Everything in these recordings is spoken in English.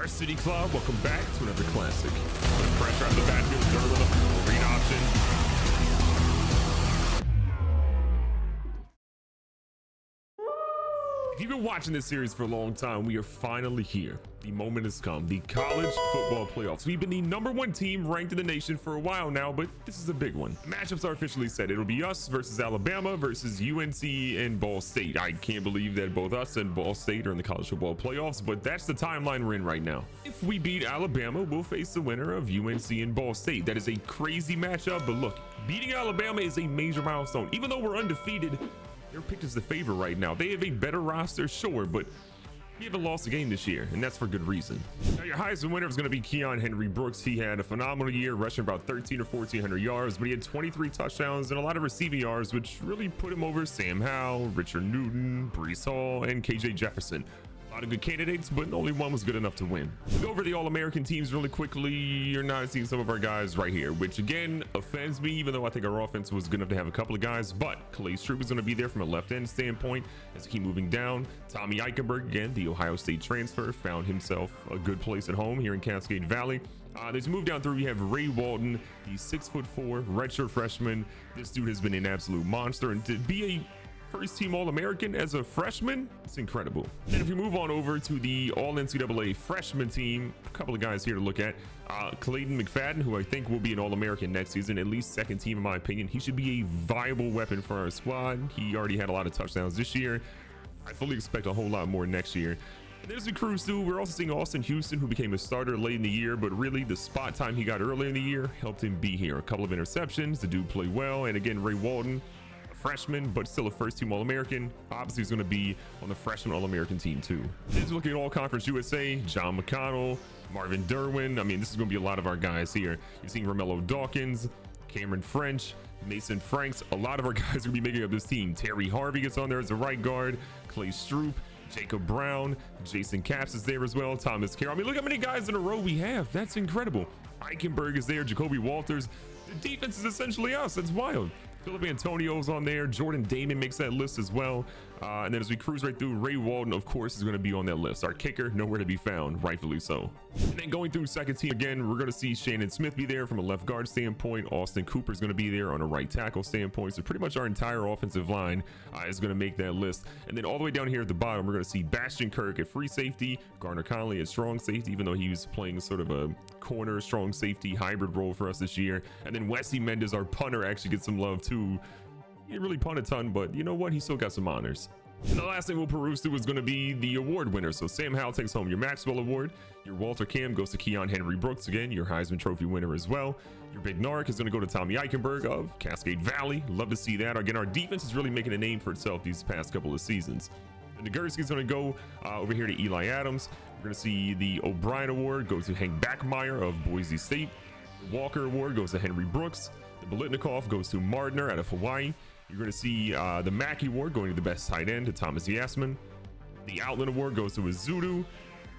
Varsity Club, welcome back to another classic. Pressure out the backfield, Darrow Rd, read option. If you've been watching this series for a long time, we are finally here. The moment has come. The College Football Playoffs. We've been the #1 team ranked in the nation for a while now, but this is a big one. Matchups are officially set. It'll be us versus Alabama versus UNC and Ball State. I can't believe that both us and Ball State are in the College Football Playoffs, but that's the timeline we're in right now. If we beat Alabama, we'll face the winner of UNC and Ball State. That is a crazy matchup, but look, beating Alabama is a major milestone. Even though we're undefeated, they're picked as the favorite right now. They have a better roster, sure, but we haven't lost a game this year, and that's for good reason. Now, your Heisman winner is going to be Keon Henry Brooks. He had a phenomenal year, rushing about 1,300 or 1,400 yards, but he had 23 touchdowns and a lot of receiving yards, which really put him over Sam Howell, Richard Newton, Breece Hall, and KJ Jefferson. A lot of good candidates, but only one was good enough to win. We'll go over the All-American teams really quickly. You're not seeing some of our guys right here, which again offends me, even though I think our offense was good enough to have a couple of guys. But Calais Troop is going to be there from a left end standpoint as we keep moving down. Tommy Eichenberg, again, the Ohio State transfer, found himself a good place at home here in Cascade Valley. There's a move down through. We have Ray Walton, the 6'4" redshirt freshman. This dude has been an absolute monster, and to be a first team All-American as a freshman, it's incredible. And if we move on over to the All NCAA freshman team, a couple of guys here to look at. Clayton McFadden, who I think will be an All-American next season, at least second team in my opinion. He should be a viable weapon for our squad. He already had a lot of touchdowns this year. I fully expect a whole lot more next year. And there's the cruise too. We're also seeing Austin Houston, who became a starter late in the year, but really the spot time he got earlier in the year helped him be here. A couple of interceptions, the dude played well, and again, Ray Walton, freshman, but still a first team All-American. Obviously, he's going to be on the freshman All-American team too. This is looking at All Conference USA, John McConnell, Marvin Derwin. I mean, this is going to be a lot of our guys here. You're seeing Romello Dawkins, Cameron French, Mason Franks. A lot of our guys are going to be making up this team. Terry Harvey gets on there as a right guard, Clay Stroop, Jacob Brown, Jason Capps is there as well, Thomas Carroll. I mean, look how many guys in a row we have. That's incredible. Eichenberg is there, Jacoby Walters. The defense is essentially us. That's wild. Philip Antonio's on there. Jordan Damon makes that list as well. And then as we cruise right through, Ray Walton, of course, is going to be on that list. Our kicker, nowhere to be found, rightfully so. And then going through second team again, we're going to see Shannon Smith be there from a left guard standpoint. Austin Cooper is going to be there on a right tackle standpoint. So pretty much our entire offensive line is going to make that list. And then all the way down here at the bottom, we're going to see Bastion Kirk at free safety, Garner Conley at strong safety, even though he was playing sort of a corner strong safety hybrid role for us this year. And then Wesley Mendez, our punter, actually gets some love too. He didn't really punt a ton, but you know what? He still got some honors. And the last thing we'll peruse through is going to be the award winner. So Sam Howell takes home your Maxwell Award. Your Walter Cam goes to Keon Henry Brooks, again, your Heisman Trophy winner as well. Your Big Narc is going to go to Tommy Eichenberg of Cascade Valley. Love to see that. Again, our defense is really making a name for itself these past couple of seasons. And Nagurski is going to go over here to Eli Adams. We're going to see the O'Brien Award go to Hank Backmeyer of Boise State. The Walker Award goes to Henry Brooks. The Bolitnikoff goes to Mardner out of Hawaii. You're going to see the Mackey Award going to the best tight end to Thomas Yasman. The Outland Award goes to Azudu.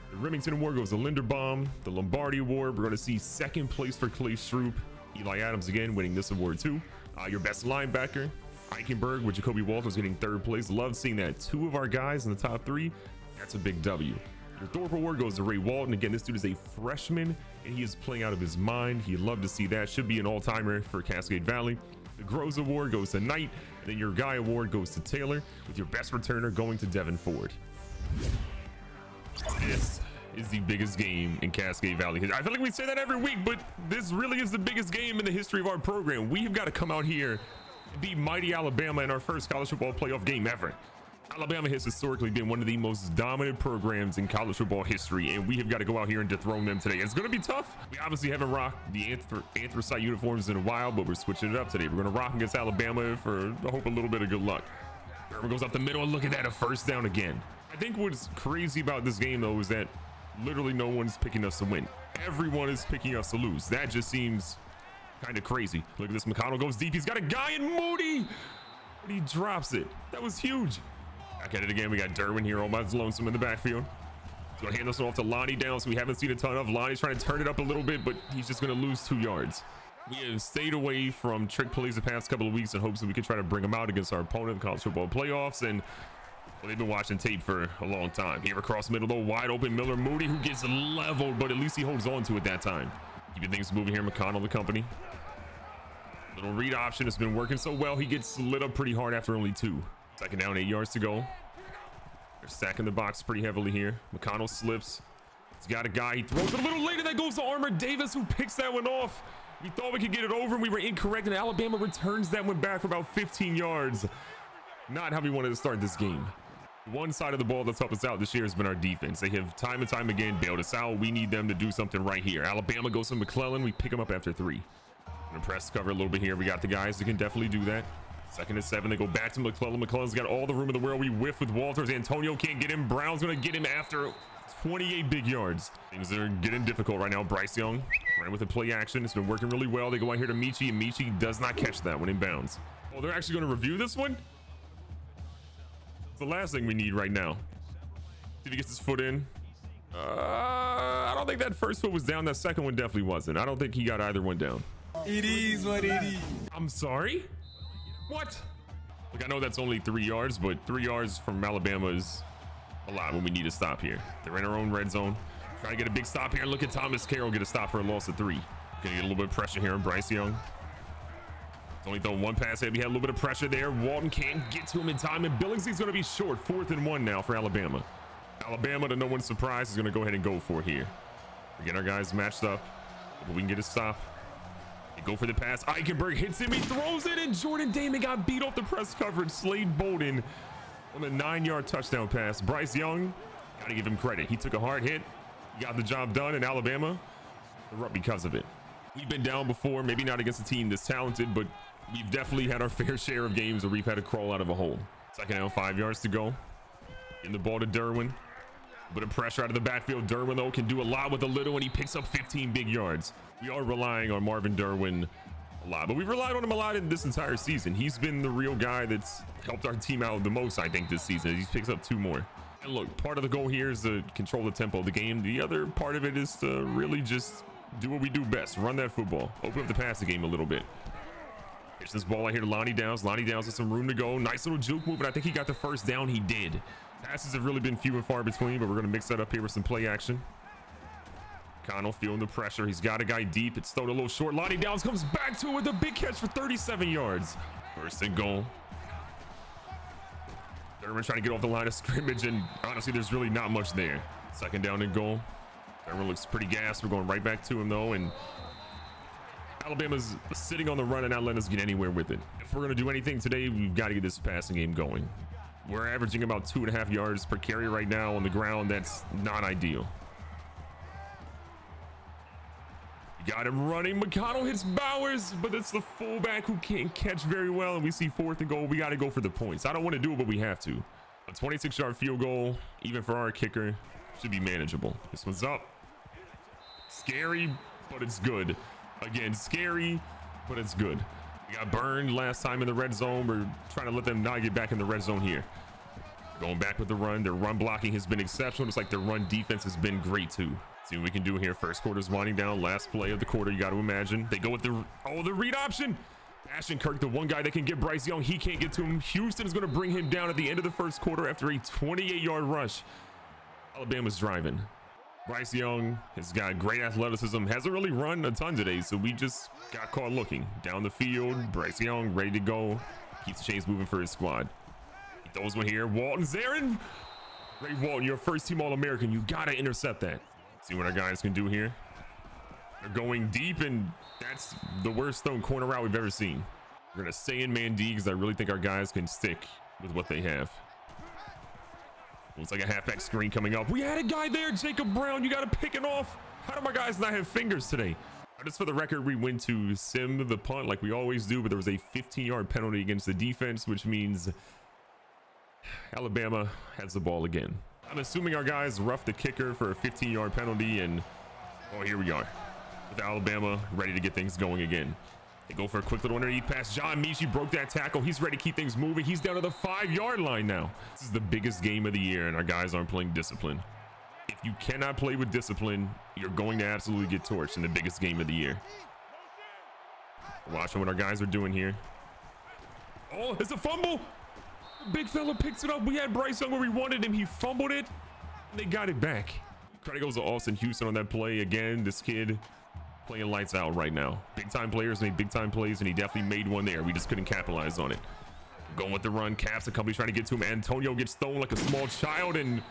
The Remington Award goes to Linderbaum. The Lombardi Award, we're going to see second place for Clay Stroop. Eli Adams again winning this award too. Your best linebacker, Eichenberg, with Jacoby Walters getting third place. Love seeing that. Two of our guys in the top three. That's a big W. Your Thorpe Award goes to Ray Walton. Again, this dude is a freshman and he is playing out of his mind. You'd love to see that. Should be an all-timer for Cascade Valley. The Groves Award goes to Knight. And then your Guy Award goes to Taylor, with your best returner going to Devin Ford. This is the biggest game in Cascade Valley. I feel like we say that every week, but this really is the biggest game in the history of our program. We have got to come out here and beat mighty Alabama in our first college football playoff game ever. Alabama has historically been one of the most dominant programs in college football history, and we have got to go out here and dethrone them today. It's going to be tough. We obviously haven't rocked the anthracite uniforms in a while, but we're switching it up today. We're going to rock against Alabama for, I hope, a little bit of good luck. Irvin goes up the middle, and look at that, a first down again. I think what's crazy about this game, though, is that literally no one's picking us to win. Everyone is picking us to lose. That just seems kind of crazy. Look at this. McConnell goes deep. He's got a guy in Moody, but he drops it. That was huge. Back at it again. We got Derwin here all by his lonesome in the backfield. He's going to hand this one off to Lonnie Downs, so we haven't seen a ton of. Lonnie's trying to turn it up a little bit, but he's just going to lose 2 yards. We have stayed away from trick plays the past couple of weeks in hopes that we could try to bring them out against our opponent in college football playoffs. And Well, they've been watching tape for a long time. Here across the middle, though, wide open Miller Moody, who gets leveled, but at least he holds on to it that time. Keeping things moving here, McConnell, the company. Little read option has been working so well. He gets lit up pretty hard after only 2. Second down, 8 yards to go. They're stacking the box pretty heavily here. McConnell slips. He's got a guy. He throws it a little later. That goes to Armour Davis, who picks that one off. We thought we could get it over, and we were incorrect, and Alabama returns that one back for about 15 yards. Not how we wanted to start this game. One side of the ball that's helped us out this year has been our defense. They have time and time again bailed us out. We need them to do something right here. Alabama goes to McClellan. We pick him up after 3. Gonna press cover a little bit here. We got the guys that can definitely do that. 2nd and 7. They go back to McClellan. McClellan's got all the room in the world. We whiff with Walters. Antonio can't get him. Brown's gonna get him after 28 big yards. Things are getting difficult right now. Bryce Young ran with the play action. It's been working really well. They go out here to Michi, and Michi does not catch that one in bounds. Oh, they're actually gonna review this one? It's the last thing we need right now. See if he gets his foot in. I don't think that first foot was down. That second one definitely wasn't. I don't think he got either one down. It is what it is. I'm sorry? What? Look, I know that's only 3 yards, but 3 yards from Alabama is a lot when we need to stop here. They're in our own red zone. Trying to get a big stop here. Look at Thomas Carroll get a stop for a loss of 3. Gonna get a little bit of pressure here on Bryce Young. He's only throwing 1 pass ahead. We had a little bit of pressure there. Walton can't get to him in time, and Billingsley's gonna be short. 4th and 1 now for Alabama. Alabama, to no one's surprise, is gonna go ahead and go for it here. We get our guys matched up, but we can get a stop. They go for the pass. Eichenberg hits him. He throws it, and Jordan Damon got beat off the press coverage. Slade Bolden on a 9-yard touchdown pass. Bryce Young, gotta give him credit. He took a hard hit. He got the job done, and Alabama, they're up because of it. We've been down before, maybe not against a team this talented, but we've definitely had our fair share of games where we've had to crawl out of a hole. 2nd down, 5 yards to go. In the ball to Derwin. A bit of pressure out of the backfield. Derwin, though, can do a lot with a little, and he picks up 15 big yards. We are relying on Marvin Derwin a lot, but we've relied on him a lot in this entire season. He's been the real guy that's helped our team out the most, I think, this season. He picks up 2 more. And look, part of the goal here is to control the tempo of the game. The other part of it is to really just do what we do best. Run that football. Open up the passing game a little bit. Here's this ball out here to Lonnie Downs. Lonnie Downs with some room to go. Nice little juke move, and I think he got the first down. He did. Passes have really been few and far between, but we're going to mix that up here with some play action. Connell feeling the pressure. He's got a guy deep. It's thrown a little short. Lonnie Downs comes back to it with a big catch for 37 yards. 1st and goal. Derwin trying to get off the line of scrimmage, and honestly, there's really not much there. 2nd down and goal. Derwin looks pretty gassed. We're going right back to him, though, and Alabama's sitting on the run and not letting us get anywhere with it. If we're going to do anything today, we've got to get this passing game going. We're averaging about 2.5 yards per carry right now on the ground. That's not ideal. You got him running. McConnell hits Bowers, but it's the fullback who can't catch very well, and we see 4th and goal. We got to go for the points. I don't want to do it, but we have to. A 26-yard field goal, even for our kicker, should be manageable. This one's up. Scary, but it's good. Again, scary, but it's good. We got burned last time in the red zone. We're trying to let them not get back in the red zone here. Going back with the run. Their run blocking has been exceptional. It's like their run defense has been great too. See what we can do here. First quarter's winding down. Last play of the quarter, you got to imagine. They go with the read option. Ashton Kirk, the one guy that can get Bryce Young. He can't get to him. Houston is going to bring him down at the end of the first quarter after a 28-yard rush. Alabama's driving. Bryce Young has got great athleticism. Hasn't really run a ton today, so we just got caught looking. Down the field, Bryce Young ready to go. Keeps the chains moving for his squad. He throws one here. Walton's there, and Ray Walton, your first team All-American. You got to intercept that. See what our guys can do here. They're going deep, and that's the worst thrown corner route we've ever seen. We're going to stay in man D because I really think our guys can stick with what they have. Looks like a halfback screen coming up. We had a guy there, Jacob Brown. You got to pick it off. How do my guys not have fingers today? Just for the record, we went to sim the punt like we always do, but there was a 15-yard penalty against the defense, which means Alabama has the ball again. I'm assuming our guys roughed the kicker for a 15-yard penalty, and oh, here we are with Alabama ready to get things going again. They go for a quick little underneath pass. John Michi broke that tackle. He's ready to keep things moving. He's down to the 5-yard line now. This is the biggest game of the year, and our guys aren't playing discipline. If you cannot play with discipline, you're going to absolutely get torched in the biggest game of the year. Watching what our guys are doing here. Oh, it's a fumble. Big fella picks it up. We had Bryce Young where we wanted him. He fumbled it, and they got it back. Credit goes to Austin Houston on that play. Again, this kid playing lights out right now. Big time players make big time plays, and he definitely made one there. We just couldn't capitalize on it. Going with the run. Caps a company trying to get to him. Antonio gets thrown like a small child, and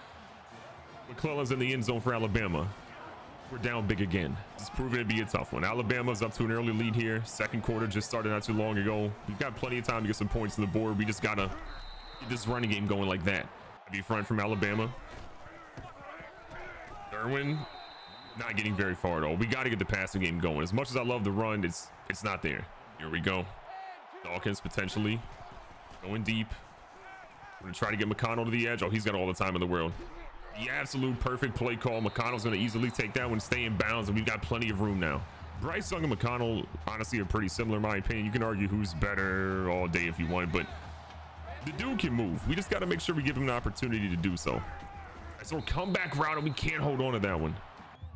McClellan's in the end zone for Alabama. We're down big again. It's proving to be a tough one. Alabama's up to an early lead here. Second quarter just started not too long ago. We've got plenty of time to get some points on the board. We just gotta get this running game going like that. Heavy front from Alabama. Irwin not getting very far at all. We got to get the passing game going. As much as I love the run, it's not there. Here we go. Dawkins potentially going deep. We're gonna try to get McConnell to the edge. Oh, he's got all the time in the world. The absolute perfect play call. McConnell's gonna easily take that one, stay in bounds, and we've got plenty of room now. Bryce Young and McConnell honestly are pretty similar in my opinion. You can argue who's better all day if you want, but the dude can move. We just got to make sure we give him an opportunity to do so. So comeback route, and we can't hold on to that one.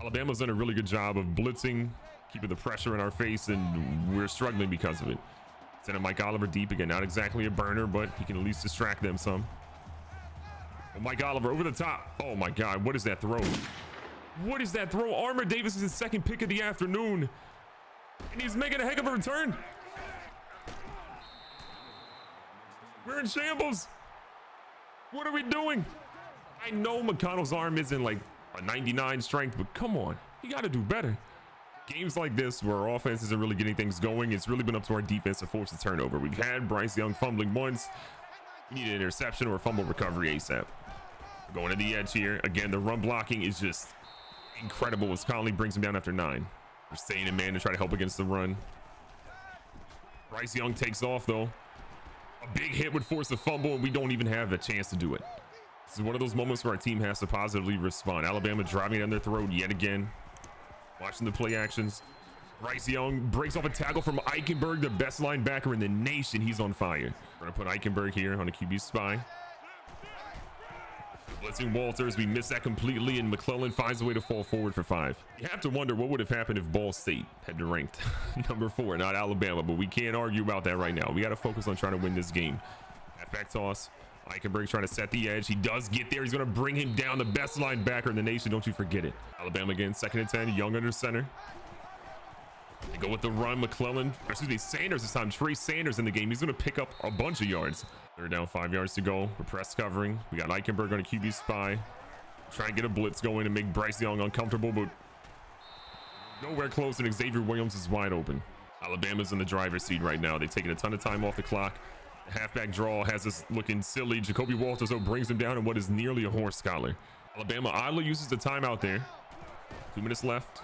Alabama's done a really good job of blitzing, keeping the pressure in our face, and we're struggling because of it. Sending Mike Oliver deep again. Not exactly a burner, but he can at least distract them some. Oh, Mike Oliver over the top. Oh my God, what is that throw? What is that throw? Armour Davis is his second pick of the afternoon, and he's making a heck of a return. We're in shambles. What are we doing? I know McConnell's arm isn't like a 99 strength, but come on, you got to do better. Games like this where our offense isn't really getting things going, it's really been up to our defense to force a turnover. We've had Bryce Young fumbling once. We need an interception or a fumble recovery ASAP. Going to the edge here. Again, the run blocking is just incredible as Conley brings him down after 9. We're staying in man to try to help against the run. Bryce Young takes off though. A big hit would force a fumble, and we don't even have a chance to do it. This is one of those moments where our team has to positively respond. Alabama driving down their throat yet again. Watching the play actions. Bryce Young breaks off a tackle from Eichenberg, the best linebacker in the nation. He's on fire. We're gonna put Eichenberg here on a QB spy. Blitzing Walters, we miss that completely, and McClellan finds a way to fall forward for 5. You have to wonder what would have happened if Ball State had been ranked number 4, not Alabama, but we can't argue about that right now. We got to focus on trying to win this game. Halfback toss. Eichenberg trying to set the edge. He does get there. He's going to bring him down, the best linebacker in the nation. Don't you forget it. Alabama again, 2nd and 10. Young under center. They go with the run. McClellan, excuse me, Sanders this time. Trey Sanders in the game. He's going to pick up a bunch of yards. They're down 5 yards to go. We're press covering. We got Eichenberg on a QB spy. Try and get a blitz going and make Bryce Young uncomfortable, but nowhere close, and Xavier Williams is wide open. Alabama's in the driver's seat right now. They've taken a ton of time off the clock. The halfback draw has us looking silly. Jacoby Walters though brings him down in what is nearly a horse collar. Alabama idly uses the timeout there. 2 minutes left.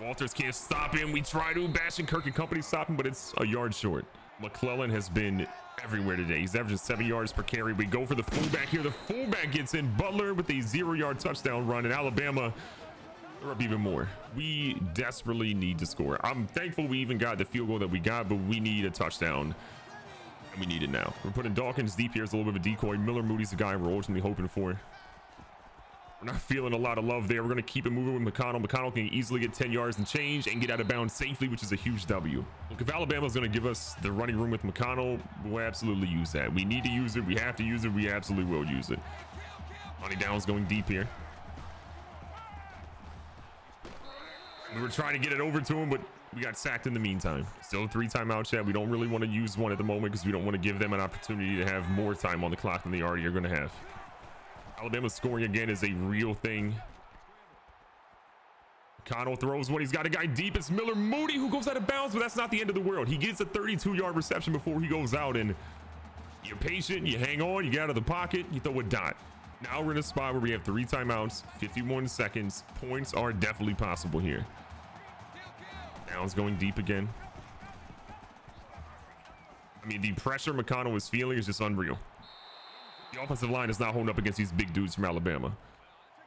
Walters can't stop him. We try to. Bashing Kirk and company stop him, but it's a yard short. McClellan has been everywhere today. He's averaging 7 yards per carry. We go for the fullback here. The fullback gets in. Butler with a 0-yard touchdown run, and Alabama, they're up even more. We desperately need to score. I'm thankful we even got the field goal that we got, but we need a touchdown, and we need it now. We're putting Dawkins deep here as a little bit of a decoy. Miller Moody's the guy we're ultimately hoping for. We're not feeling a lot of love there. We're going to keep it moving with McConnell. McConnell can easily get 10 yards and change and get out of bounds safely, which is a huge W. Look, if Alabama's going to give us the running room with McConnell, we'll absolutely use that. We need to use it. We have to use it. We absolutely will use it. Money Downs going deep here. We were trying to get it over to him, but we got sacked in the meantime. Still 3 timeouts yet. We don't really want to use one at the moment because we don't want to give them an opportunity to have more time on the clock than they already are going to have. Alabama scoring again is a real thing. McConnell throws one. He's got a guy deep. It's Miller Moody who goes out of bounds, but that's not the end of the world. He gets a 32-yard reception before he goes out, and you're patient, you hang on, you get out of the pocket, you throw a dot. Now we're in a spot where we have 3 timeouts, 51 seconds. Points are definitely possible here. Downs going deep again. I mean, the pressure McConnell is feeling is just unreal. The offensive line is not holding up against these big dudes from Alabama.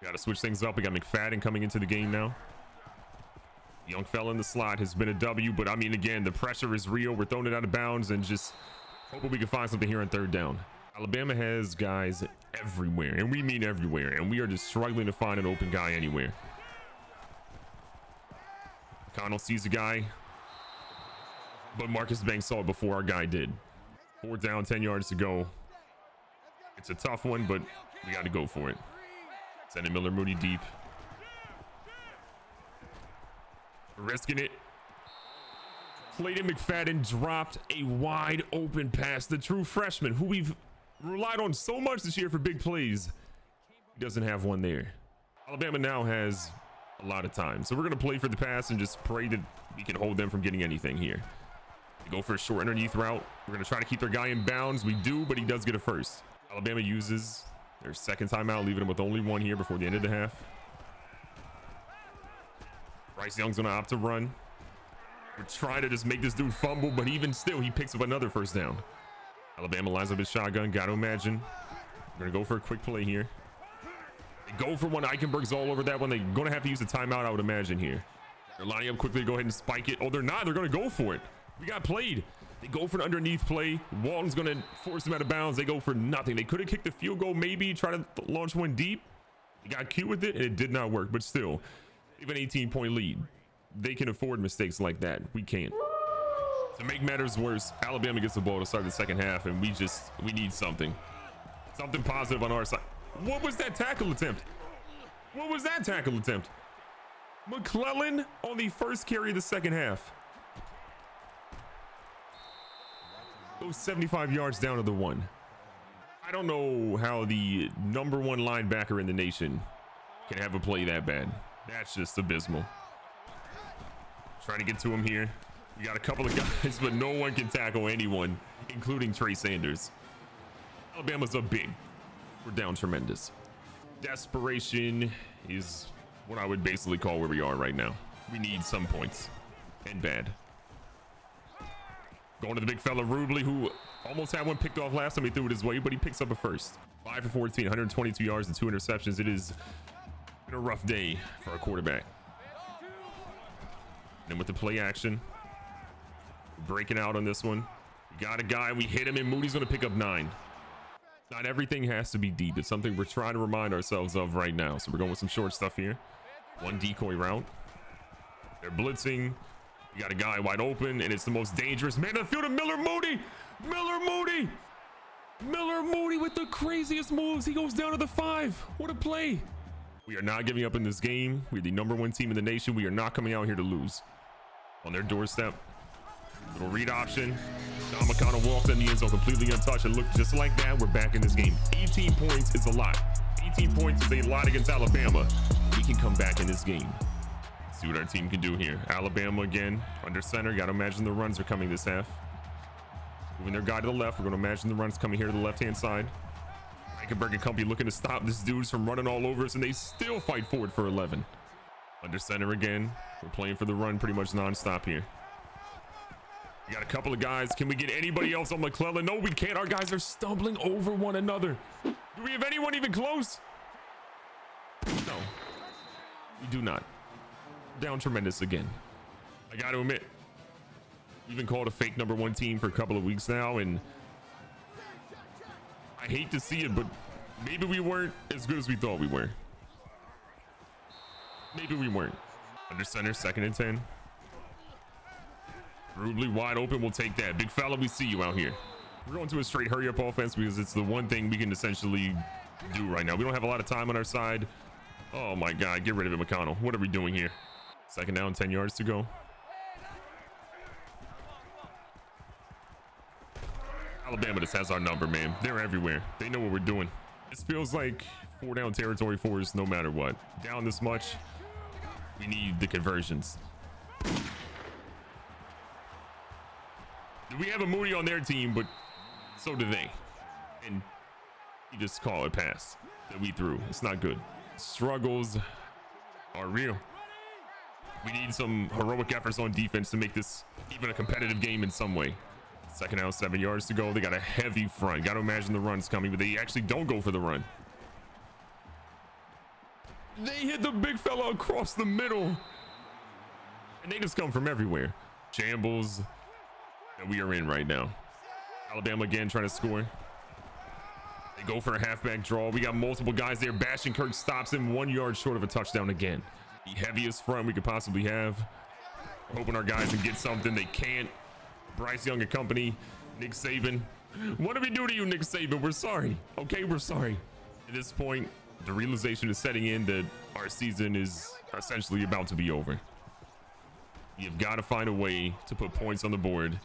Got to switch things up. We got McFadden coming into the game now. Young fella in the slot has been a W, but I mean, again, the pressure is real. We're throwing it out of bounds and just hoping we can find something here on 3rd down. Alabama has guys everywhere, and we mean everywhere, and we are just struggling to find an open guy anywhere. McConnell sees a guy, but Marcus Banks saw it before our guy did. 4th down, 10 yards to go. It's a tough one, but we got to go for it. Sending Miller Moody deep. Risking it. Clayton McFadden dropped a wide open pass. The true freshman who we've relied on so much this year for big plays. He doesn't have one there. Alabama now has a lot of time. So we're going to play for the pass and just pray that we can hold them from getting anything here. They go for a short underneath route. We're going to try to keep their guy in bounds. We do, but he does get a first. Alabama uses their second timeout, leaving them with only one here before the end of the half. Bryce Young's going to opt to run. We're trying to just make this dude fumble, but even still, he picks up another first down. Alabama lines up his shotgun. Got to imagine. We're going to go for a quick play here. They go for one. Eichenberg's all over that one. They're going to have to use a timeout, I would imagine, here. They're lining up quickly to go ahead and spike it. Oh, they're not. They're going to go for it. We got played. They go for an underneath play. Walton's going to force them out of bounds. They go for nothing. They could have kicked the field goal, maybe try to launch one deep. They got cute with it, and it did not work. But still, they have an 18-point lead. They can afford mistakes like that. We can't. To make matters worse, Alabama gets the ball to start the second half, and we need something. Something positive on our side. What was that tackle attempt? What was that tackle attempt? McClellan on the first carry of the second half. Goes 75 yards down to the one. I don't know how the number one linebacker in the nation can have a play that bad. That's just abysmal. Trying to get to him here. We got a couple of guys, but no one can tackle anyone, including Trey Sanders. Alabama's up big. We're down tremendous. Desperation is what I would basically call where we are right now. We need some points, and bad. Going to the big fella Rubley, who almost had one picked off last time he threw it his way, but he picks up a first. 5 for 14, 122 yards and 2 interceptions. It is been a rough day for our quarterback. And with the play action, breaking out on this one. We got a guy, we hit him, and Moody's going to pick up 9. Not everything has to be deep. It's something we're trying to remind ourselves of right now. So we're going with some short stuff here. One decoy route. They're blitzing. We got a guy wide open, and it's the most dangerous man on the field of Miller Moody. Miller Moody. Miller Moody with the craziest moves. He goes down to the 5. What a play. We are not giving up in this game. We're the #1 team in the nation. We are not coming out here to lose. On their doorstep. Little read option. Don McConnell walks in the end zone completely untouched, and look, just like that, we're back in this game. 18 points is a lot. 18 points is a lot against Alabama. We can come back in this game. See what our team can do here. Alabama again under center. Got to imagine the runs are coming this half. Moving their guy to the left. We're going to imagine the runs coming here to the left-hand side. Eichenberg and company looking to stop this dudes from running all over us, and they still fight forward for 11. Under center again. We're playing for the run pretty much nonstop here. We got a couple of guys. Can we get anybody else on McClellan? No, we can't. Our guys are stumbling over one another. Do we have anyone even close? No, we do not. Down tremendous again. I got to admit, we've been called a fake #1 team for a couple of weeks now, and I hate to see it, but maybe we weren't as good as we thought we were. Maybe we weren't. Under center, 2nd and 10. Rubley wide open. We'll take that. Big fella, we see you out here. We're going to a straight hurry up offense because it's the one thing we can essentially do right now. We don't have a lot of time on our side. Oh my God, get rid of it, McConnell. What are we doing here? 2nd down, 10 yards to go. Alabama just has our number, man. They're everywhere. They know what we're doing. This feels like 4 down territory for us no matter what. Down this much, we need the conversions. We have a Moody on their team, but so do they. And you just call it pass that we threw. It's not good. Struggles are real. We need some heroic efforts on defense to make this even a competitive game in some way. 2nd down, 7 yards to go. They got a heavy front. Got to imagine the run's coming, but they actually don't go for the run. They hit the big fella across the middle. And they just come from everywhere. Shambles that we are in right now. Alabama again trying to score. They go for a halfback draw. We got multiple guys there. Bashing Kirk stops him 1 yard short of a touchdown again. The heaviest front we could possibly have. We're hoping our guys can get something. They can't. Bryce Young and company. Nick Saban. What did we do to you, Nick Saban? We're sorry. Okay, we're sorry. At this point, the realization is setting in that our season is essentially about to be over. You've got to find a way to put points on the board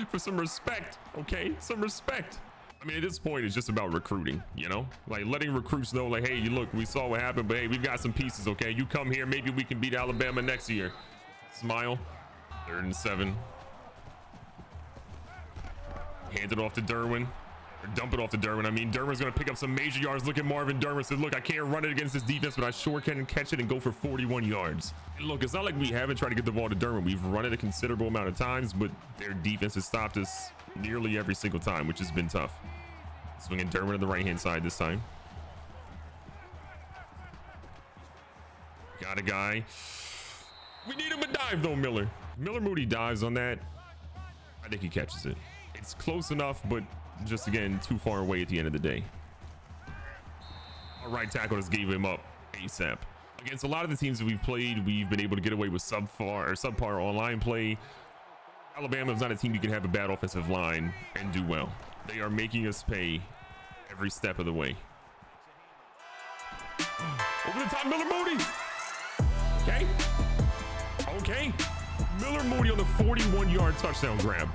for some respect, okay? Some respect. I mean, at this point, it's just about recruiting, you know? Like letting recruits know, like, hey, look, we saw what happened, but hey, we've got some pieces, okay? You come here, maybe we can beat Alabama next year. Smile. 3rd and 7. Hand it off to Derwin. Or dump it off to Derwin. I mean, Derwin's going to pick up some major yards. Look at Marvin Derwin. Says, look, I can't run it against this defense, but I sure can catch it and go for 41 yards. And look, it's not like we haven't tried to get the ball to Derwin. We've run it a considerable amount of times, but their defense has stopped us nearly every single time, which has been tough. Swinging Derwin to the right-hand side this time. Got a guy. We need him to dive, though, Miller. Miller Moody dives on that. I think he catches it. It's close enough, but just, again, too far away at the end of the day. Our right tackle just gave him up ASAP. Against a lot of the teams that we've played, we've been able to get away with subpar online play. Alabama's not a team you can have a bad offensive line and do well. They are making us pay every step of the way. Over the top, Miller Moody. Okay. Okay. Miller Moody on the 41-yard touchdown grab.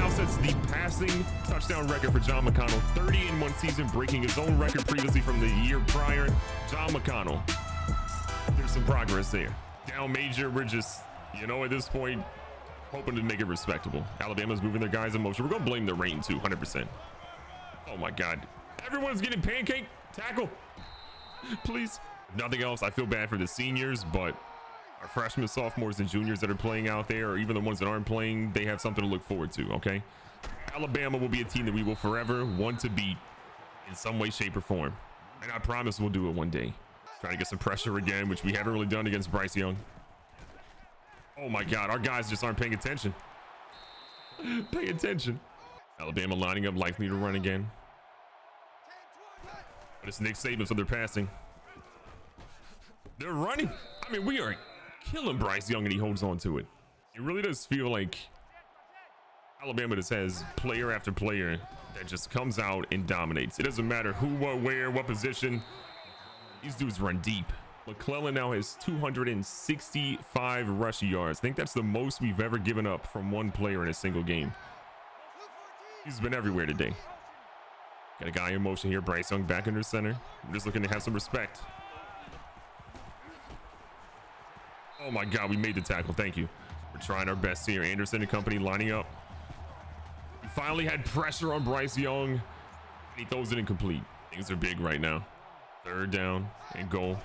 Sets the passing touchdown record for John McConnell. 30 in one season, breaking his own record previously from the year prior. John McConnell. There's some progress there. Down major, we're just, you know, at this point, hoping to make it respectable. Alabama's moving their guys in motion. We're going to blame the rain too, 100%. Oh my God. Everyone's getting pancake. Tackle. Please. If nothing else, I feel bad for the seniors, but our freshmen, sophomores, and juniors that are playing out there, or even the ones that aren't playing, they have something to look forward to, okay? Alabama will be a team that we will forever want to beat in some way, shape, or form. And I promise we'll do it one day. Trying to get some pressure again, which we haven't really done against Bryce Young. Oh my God, our guys just aren't paying attention. Pay attention. Alabama lining up, likely to run again. But it's Nick Saban, so they're passing. They're running. I mean, we are killing Bryce Young, and he holds on to it. It really does feel like Alabama just has player after player that just comes out and dominates. It doesn't matter who, what, where, what position. These dudes run deep. McClellan now has 265 rushing yards. I think that's the most we've ever given up from one player in a single game. He's been everywhere today. Got a guy in motion here. Bryce Young back under center. I'm just looking to have some respect. Oh my God, we made the tackle. Thank you. We're trying our best here. Anderson and company lining up. We finally had pressure on Bryce Young, and he throws it incomplete. Things are big right now. 3rd down and goal.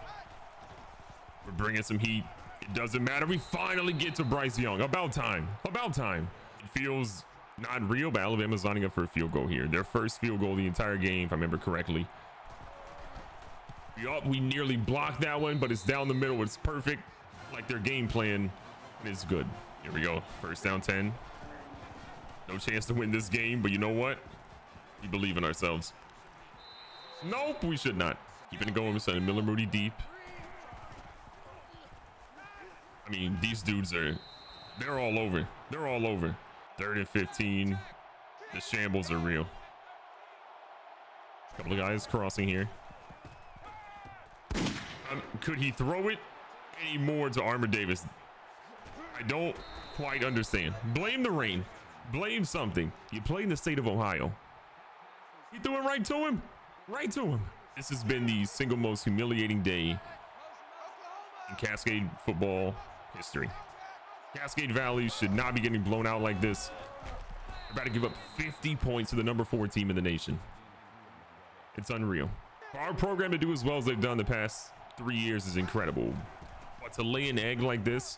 We're bringing some heat. It doesn't matter. We finally get to Bryce Young. About time. About time. It feels not real, but Alabama's lining up for a field goal here. Their first field goal the entire game, if I remember correctly. We nearly blocked that one, but it's down the middle. It's perfect. Like their game plan is good. Here we go. 1st down 10. No chance to win this game, but you know what? We believe in ourselves. Nope, we should not. Keeping it going. We're sending Miller Moody deep. I mean, these dudes they're all over. They're all over. 3rd and 15. The shambles are real. A couple of guys crossing here. Could he throw it any more to Armour Davis? I don't quite understand. Blame the rain. Blame something. You play in the state of Ohio. He threw it right to him. Right to him. This has been the single most humiliating day in Cascade football history. Cascade Valley should not be getting blown out like this. They're about to give up 50 points to the number 4 team in the nation. It's unreal. For our program to do as well as they've done the past 3 years is incredible. But to lay an egg like this,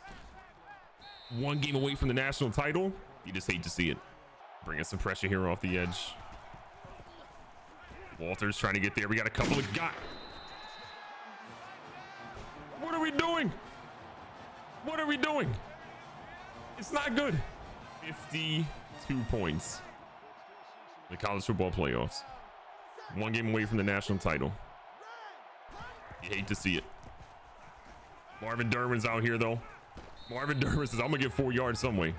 1 game away from the national title, you just hate to see it. Bringing some pressure here off the edge. Walters trying to get there. We got a couple of guys. What are we doing? What are we doing? It's not good. 52 points. The college football playoffs. 1 game away from the national title. You hate to see it. Marvin Derwin's out here, though. Marvin Derwin says, I'm going to get 4 yards some way.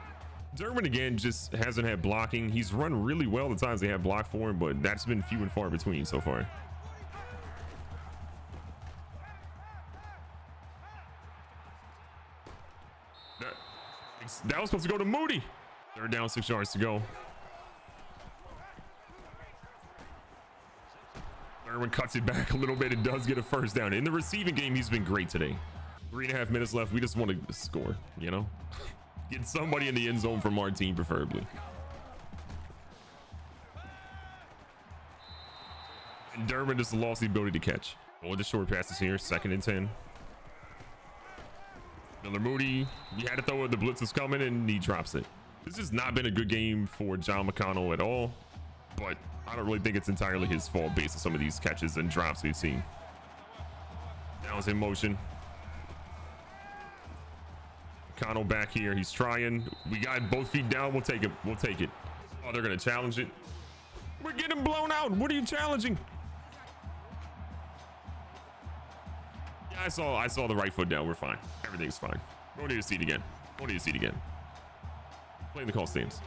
Derwin again just hasn't had blocking. He's run really well the times they have blocked for him, but that's been few and far between so far. That was supposed to go to Moody. Third down, 6 yards to go. Derwin cuts it back a little bit and does get a first down. In the receiving game, he's been great today. 3.5 minutes left. We just want to score, you know? Get somebody in the end zone from our team, preferably. And Derwin just lost the ability to catch. Going the short passes here. 2nd and 10. Miller Moody, he had to throw it. The blitz is coming and he drops it. This has not been a good game for John McConnell at all, but I don't really think it's entirely his fault based on some of these catches and drops we've seen. Downs in motion. McConnell back here. He's trying. We got both feet down. We'll take it. We'll take it. Oh, they're going to challenge it. We're getting blown out. What are you challenging? Yeah, I saw the right foot down. We're fine. Everything's fine. Don't need to see it again. Don't need to see it again. Playing the call stands.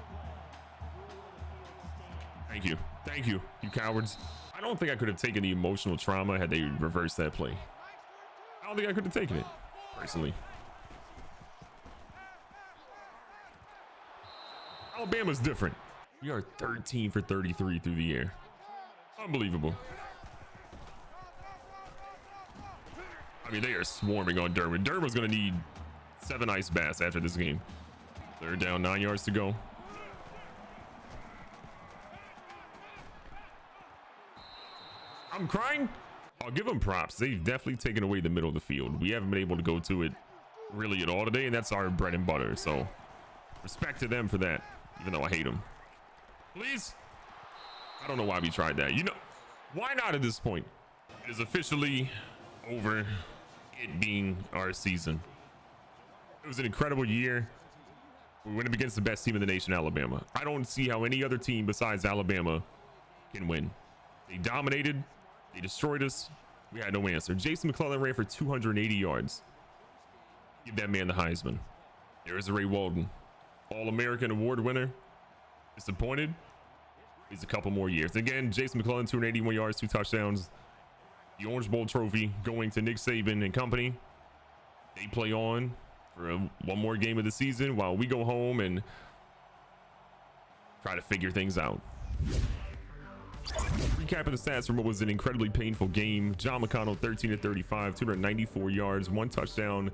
Thank you. Thank you, you cowards. I don't think I could have taken the emotional trauma had they reversed that play. I don't think I could have taken it, personally. Alabama's different. We are 13 for 33 through the air. Unbelievable. I mean, they are swarming on Derwin. Derwin's going to need 7 ice baths after this game. 3rd down, 9 yards to go. I'm crying. I'll give them props. They've definitely taken away the middle of the field. We haven't been able to go to it really at all today, and that's our bread and butter. So respect to them for that, even though I hate them. Please. I don't know why we tried that. You know, why not at this point? It is officially over, it being our season. It was an incredible year. We went up against the best team in the nation, Alabama. I don't see how any other team besides Alabama can win. They dominated. They destroyed us. We had no answer. Jason McClellan ran for 280 yards. Give that man the Heisman. There's Ray Walden, All-American Award winner. Disappointed. He's a couple more years. Again, Jason McClellan, 281 yards, 2 touchdowns. The Orange Bowl trophy going to Nick Saban and company. They play on for one more game of the season while we go home and try to figure things out. Recapping the stats from what was an incredibly painful game. John McConnell, 13 of 35, 294 yards, 1 touchdown,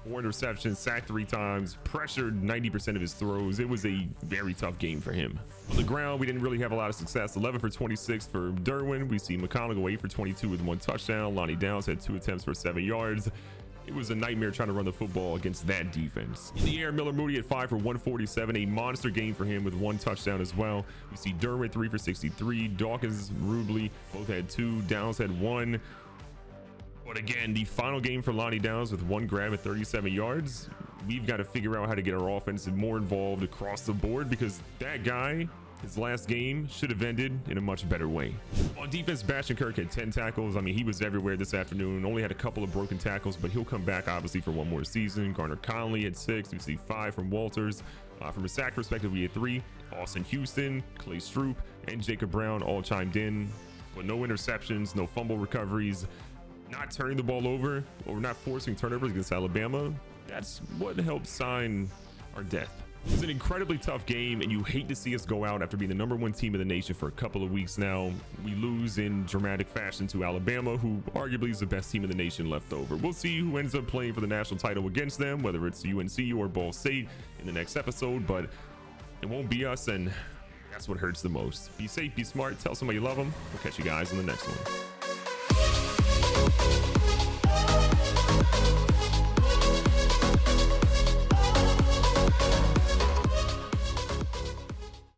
4 interceptions, sacked 3 times, pressured 90% of his throws. It was a very tough game for him. On the ground, we didn't really have a lot of success. 11 for 26 for Derwin. We see McConnell go 8 for 22 with 1 touchdown. Lonnie Downs had 2 attempts for 7 yards. It was a nightmare trying to run the football against that defense. In the air, Miller Moody at 5 for 147, a monster game for him with 1 touchdown as well. We see Derwin 3 for 63. Dawkins, Rubley both had 2. Downs had 1. But again, the final game for Lonnie Downs with 1 grab at 37 yards. We've got to figure out how to get our offense more involved across the board, because that guy, his last game should have ended in a much better way. On defense, Bastion Kirk had 10 tackles. I mean, he was everywhere this afternoon. Only had a couple of broken tackles, but he'll come back obviously for one more season. Garner Conley had 6. We see 5 from Walters. From a sack perspective, we had 3. Austin Houston, Clay Stroop, and Jacob Brown all chimed in, but no interceptions, no fumble recoveries. Not turning the ball over or not forcing turnovers against Alabama. That's what helped sign our death. It's an incredibly tough game, and you hate to see us go out after being the #1 team in the nation for a couple of weeks now. We lose in dramatic fashion to Alabama, who arguably is the best team in the nation left over. We'll see who ends up playing for the national title against them, whether it's UNC or Ball State in the next episode, but it won't be us, and that's what hurts the most. Be safe, be smart, tell somebody you love them. We'll catch you guys in the next one.